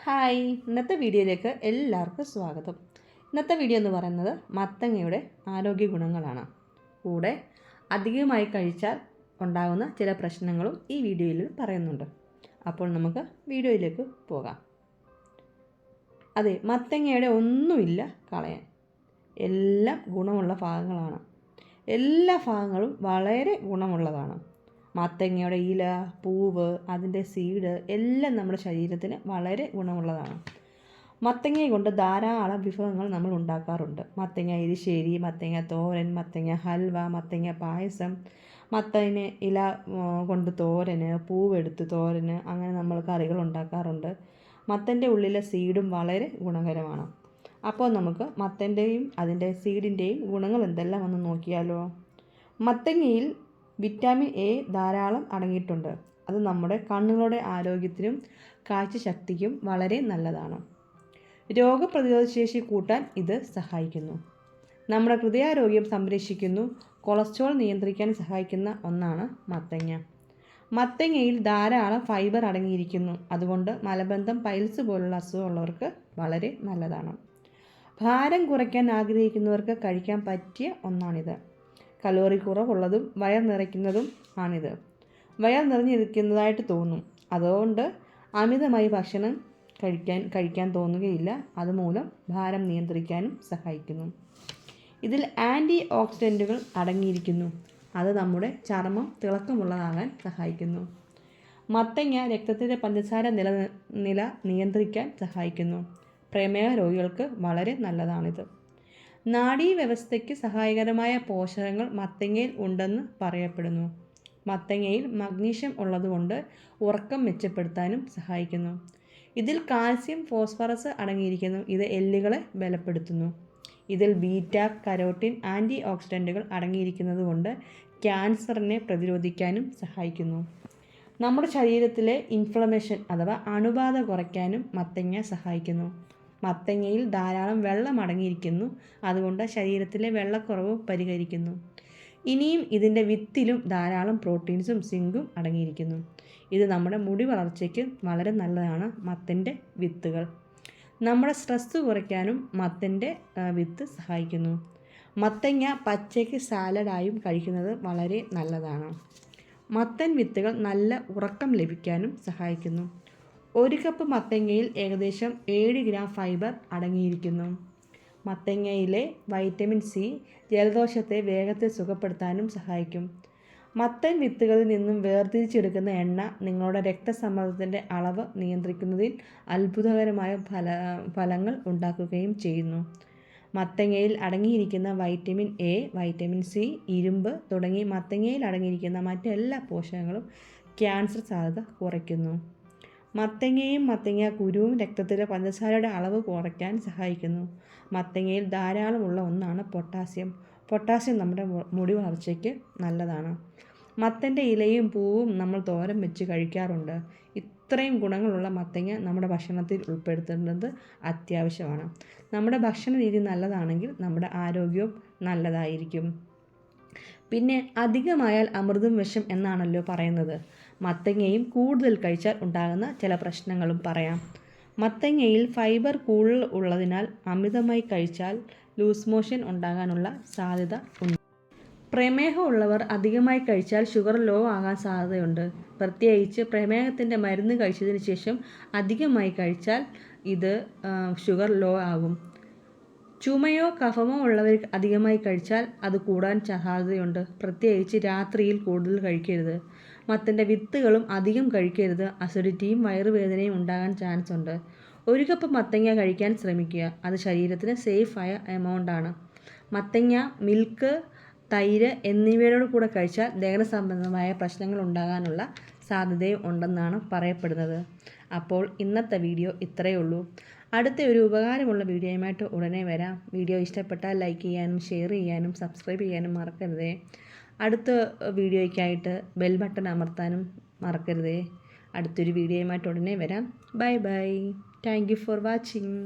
Hi, ഇന്നത്തെ വീഡിയോയിലേക്ക് എല്ലാവർക്കും സ്വാഗതം. ഇന്നത്തെ വീഡിയോ എന്ന് പറയുന്നത് മത്തങ്ങയുടെ ആരോഗ്യ ഗുണങ്ങളാണ്. കൂടെ അധികമായി കഴിച്ചാൽ ഉണ്ടാകുന്ന ചില പ്രശ്നങ്ങളും ഈ വീഡിയോയിൽ പറയുന്നുണ്ട്. അപ്പോൾ നമുക്ക് വീഡിയോയിലേക്ക് പോകാം. അതെ, മത്തങ്ങയുടെ ഒന്നുമില്ല കളയാൻ. എല്ലാം ഗുണമുള്ള ഭാഗങ്ങളാണ്. എല്ലാ ഭാഗങ്ങളും വളരെ ഗുണമുള്ളതാണ്. മത്തങ്ങയുടെ ഇല, പൂവ്, അതിൻ്റെ സീഡ് എല്ലാം നമ്മുടെ ശരീരത്തിന് വളരെ ഗുണമുള്ളതാണ്. മത്തങ്ങയെ കൊണ്ട് ധാരാളം വിഭവങ്ങൾ നമ്മൾ ഉണ്ടാക്കാറുണ്ട്. മത്തങ്ങ എരിശ്ശേരി, മത്തങ്ങ തോരൻ, മത്തങ്ങ ഹൽവ, മത്തങ്ങ പായസം, മത്തങ്ങ ഇല കൊണ്ട് തോരന്, പൂവെടുത്ത് തോരന്, അങ്ങനെ നമ്മൾ കറികൾ ഉണ്ടാക്കാറുണ്ട്. മത്തൻ്റെ ഉള്ളിലെ സീഡും വളരെ ഗുണകരമാണ്. അപ്പോൾ നമുക്ക് മത്തൻ്റെയും അതിൻ്റെ സീഡിൻ്റെയും ഗുണങ്ങൾ എന്തെല്ലാം ഒന്ന് നോക്കിയാലോ. മത്തങ്ങയിൽ വിറ്റാമിൻ എ ധാരാളം അടങ്ങിയിട്ടുണ്ട്. അത് നമ്മുടെ കണ്ണുകളുടെ ആരോഗ്യത്തിനും കാഴ്ചശക്തിക്കും വളരെ നല്ലതാണ്. രോഗപ്രതിരോധ ശേഷി കൂട്ടാൻ ഇത് സഹായിക്കുന്നു. നമ്മുടെ ഹൃദയാരോഗ്യം സംരക്ഷിക്കുന്നു. കൊളസ്ട്രോൾ നിയന്ത്രിക്കാൻ സഹായിക്കുന്ന ഒന്നാണ് മത്തങ്ങ. മത്തങ്ങയിൽ ധാരാളം ഫൈബർ അടങ്ങിയിരിക്കുന്നു. അതുകൊണ്ട് മലബന്ധം, പൈൽസ് പോലുള്ള അസുഖമുള്ളവർക്ക് വളരെ നല്ലതാണ്. ഭാരം കുറയ്ക്കാൻ ആഗ്രഹിക്കുന്നവർക്ക് കഴിക്കാൻ പറ്റിയ ഒന്നാണിത്. കലോറി കുറവുള്ളതും വയർ നിറയ്ക്കുന്നതും ആണിത്. വയർ നിറഞ്ഞിരിക്കുന്നതായിട്ട് തോന്നും. അതുകൊണ്ട് അമിതമായി ഭക്ഷണം കഴിക്കാൻ തോന്നുകയില്ല. അതുമൂലം ഭാരം നിയന്ത്രിക്കാനും സഹായിക്കുന്നു. ഇതിൽ ആൻറ്റി ഓക്സിഡൻറ്റുകൾ അടങ്ങിയിരിക്കുന്നു. അത് നമ്മുടെ ചർമ്മം തിളക്കമുള്ളതാകാൻ സഹായിക്കുന്നു. മത്തങ്ങ രക്തത്തിലെ പഞ്ചസാര നില നിയന്ത്രിക്കാൻ സഹായിക്കുന്നു. പ്രമേഹ രോഗികൾക്ക് വളരെ നല്ലതാണിത്. നാഡീവ്യവസ്ഥയ്ക്ക് സഹായകരമായ പോഷകങ്ങൾ മത്തങ്ങയിൽ ഉണ്ടെന്ന് പറയപ്പെടുന്നു. മത്തങ്ങയിൽ മഗ്നീഷ്യം ഉള്ളതുകൊണ്ട് ഉറക്കം മെച്ചപ്പെടുത്താനും സഹായിക്കുന്നു. ഇതിൽ കാൽസ്യം, ഫോസ്ഫറസ് അടങ്ങിയിരിക്കുന്നു. ഇത് എല്ലുകളെ ബലപ്പെടുത്തുന്നു. ഇതിൽ ബീറ്റ കരോട്ടിൻ, ആൻറ്റി ഓക്സിഡൻറ്റുകൾ അടങ്ങിയിരിക്കുന്നതുകൊണ്ട് ക്യാൻസറിനെ പ്രതിരോധിക്കാനും സഹായിക്കുന്നു. നമ്മുടെ ശരീരത്തിലെ ഇൻഫ്ലമേഷൻ അഥവാ അണുബാധ കുറയ്ക്കാനും മത്തങ്ങ സഹായിക്കുന്നു. മത്തങ്ങയിൽ ധാരാളം വെള്ളം അടങ്ങിയിരിക്കുന്നു. അതുകൊണ്ട് ശരീരത്തിലെ വെള്ളക്കുറവ് പരിഹരിക്കുന്നു. ഇനിയും ഇതിൻ്റെ വിത്തിലും ധാരാളം പ്രോട്ടീൻസും സിങ്കും അടങ്ങിയിരിക്കുന്നു. ഇത് നമ്മുടെ മുടി വളർച്ചയ്ക്ക് വളരെ നല്ലതാണ്. മത്തൻ്റെ വിത്തുകൾ നമ്മുടെ സ്ട്രെസ് കുറയ്ക്കാനും മത്തൻ്റെ വിത്ത് സഹായിക്കുന്നു. മത്തങ്ങ പച്ചയ്ക്ക് സാലഡായും കഴിക്കുന്നത് വളരെ നല്ലതാണ്. മത്തൻ വിത്തുകൾ നല്ല ഉറക്കം ലഭിക്കാനും സഹായിക്കുന്നു. 1 കപ്പ് മത്തങ്ങയിൽ ഏകദേശം 7 ഗ്രാം ഫൈബർ അടങ്ങിയിരിക്കുന്നു. മത്തങ്ങയിലെ വൈറ്റമിൻ സി ജലദോഷത്തെ വേഗത്തിൽ സുഖപ്പെടുത്താനും സഹായിക്കും. മത്തൻ വിത്തുകളിൽ നിന്നും വേർതിരിച്ചെടുക്കുന്ന എണ്ണ നിങ്ങളുടെ രക്തസമ്മർദ്ദത്തിൻ്റെ അളവ് നിയന്ത്രിക്കുന്നതിൽ അത്ഭുതകരമായ ഫലങ്ങൾ ഉണ്ടാക്കുകയും ചെയ്യുന്നു. മത്തങ്ങയിൽ അടങ്ങിയിരിക്കുന്ന വൈറ്റമിൻ എ, വൈറ്റമിൻ സി, ഇരുമ്പ് തുടങ്ങി മത്തങ്ങയിൽ അടങ്ങിയിരിക്കുന്ന മറ്റെല്ലാ പോഷകങ്ങളും ക്യാൻസർ സാധ്യത കുറയ്ക്കുന്നു. മത്തങ്ങയും മത്തങ്ങ കുരുവും രക്തത്തിലെ പഞ്ചസാരയുടെ അളവ് കുറയ്ക്കാൻ സഹായിക്കുന്നു. മത്തങ്ങയിൽ ധാരാളമുള്ള ഒന്നാണ് പൊട്ടാസ്യം. പൊട്ടാസ്യം നമ്മുടെ മുടി വളർച്ചയ്ക്ക് നല്ലതാണ്. മത്തൻ്റെ ഇലയും പൂവും നമ്മൾ തോരൻ വെച്ച് കഴിക്കാറുണ്ട്. ഇത്രയും ഗുണങ്ങളുള്ള മത്തങ്ങ നമ്മുടെ ഭക്ഷണത്തിൽ ഉൾപ്പെടുത്തേണ്ടത് അത്യാവശ്യമാണ്. നമ്മുടെ ഭക്ഷണ രീതി നല്ലതാണെങ്കിൽ നമ്മുടെ ആരോഗ്യവും നല്ലതായിരിക്കും. പിന്നെ അധികമായാൽ അമൃതും വിഷം എന്നാണല്ലോ പറയുന്നത്. മത്തങ്ങയും കൂടുതൽ കഴിച്ചാൽ ഉണ്ടാകുന്ന ചില പ്രശ്നങ്ങളും പറയാം. മത്തങ്ങയിൽ ഫൈബർ കൂടുതൽ ഉള്ളതിനാൽ അമിതമായി കഴിച്ചാൽ ലൂസ് മോഷൻ ഉണ്ടാകാനുള്ള സാധ്യത ഉണ്ട്. പ്രമേഹം ഉള്ളവർ അധികമായി കഴിച്ചാൽ ഷുഗർ ലോ ആകാൻ സാധ്യതയുണ്ട്. പ്രത്യേകിച്ച് പ്രമേഹത്തിൻ്റെ മരുന്ന് കഴിച്ചതിന് ശേഷം അധികമായി കഴിച്ചാൽ ഇത് ഷുഗർ ലോ ആകും. ചുമയോ കഫമോ ഉള്ളവർ അധികമായി കഴിച്ചാൽ അത് കൂടാൻ സാധ്യതയുണ്ട്. പ്രത്യേകിച്ച് രാത്രിയിൽ കൂടുതൽ കഴിക്കരുത്. മത്തൻ്റെ വിത്തുകളും അധികം കഴിക്കരുത്. അസിഡിറ്റിയും വയറുവേദനയും ഉണ്ടാകാൻ ചാൻസ് ഉണ്ട്. 1 കപ്പ് മത്തങ്ങ കഴിക്കാൻ ശ്രമിക്കുക. അത് ശരീരത്തിന് സേഫായ എമൗണ്ടാണ്. മത്തങ്ങ, മിൽക്ക്, തൈര് എന്നിവയോട് കൂടെ കഴിച്ചാൽ ദഹന സംബന്ധമായ പ്രശ്നങ്ങൾ ഉണ്ടാകാനുള്ള സാധ്യതയും ഉണ്ടെന്നാണ് പറയപ്പെടുന്നത്. അപ്പോൾ ഇന്നത്തെ വീഡിയോ ഇത്രയേ ഉള്ളൂ. അടുത്ത ഒരു ഉപകാരമുള്ള വീഡിയോയുമായിട്ട് ഉടനെ വരാം. വീഡിയോ ഇഷ്ടപ്പെട്ടാൽ ലൈക്ക് ചെയ്യാനും ഷെയർ ചെയ്യാനും സബ്സ്ക്രൈബ് ചെയ്യാനും മറക്കരുതേ. അടുത്ത വീഡിയോയ്ക്കായിട്ട് ബെൽ ബട്ടൺ അമർത്താനും മറക്കരുതേ. അടുത്തൊരു വീഡിയോയുമായിട്ട് ഉടനെ വരാം. Bye bye. Thank you for watching.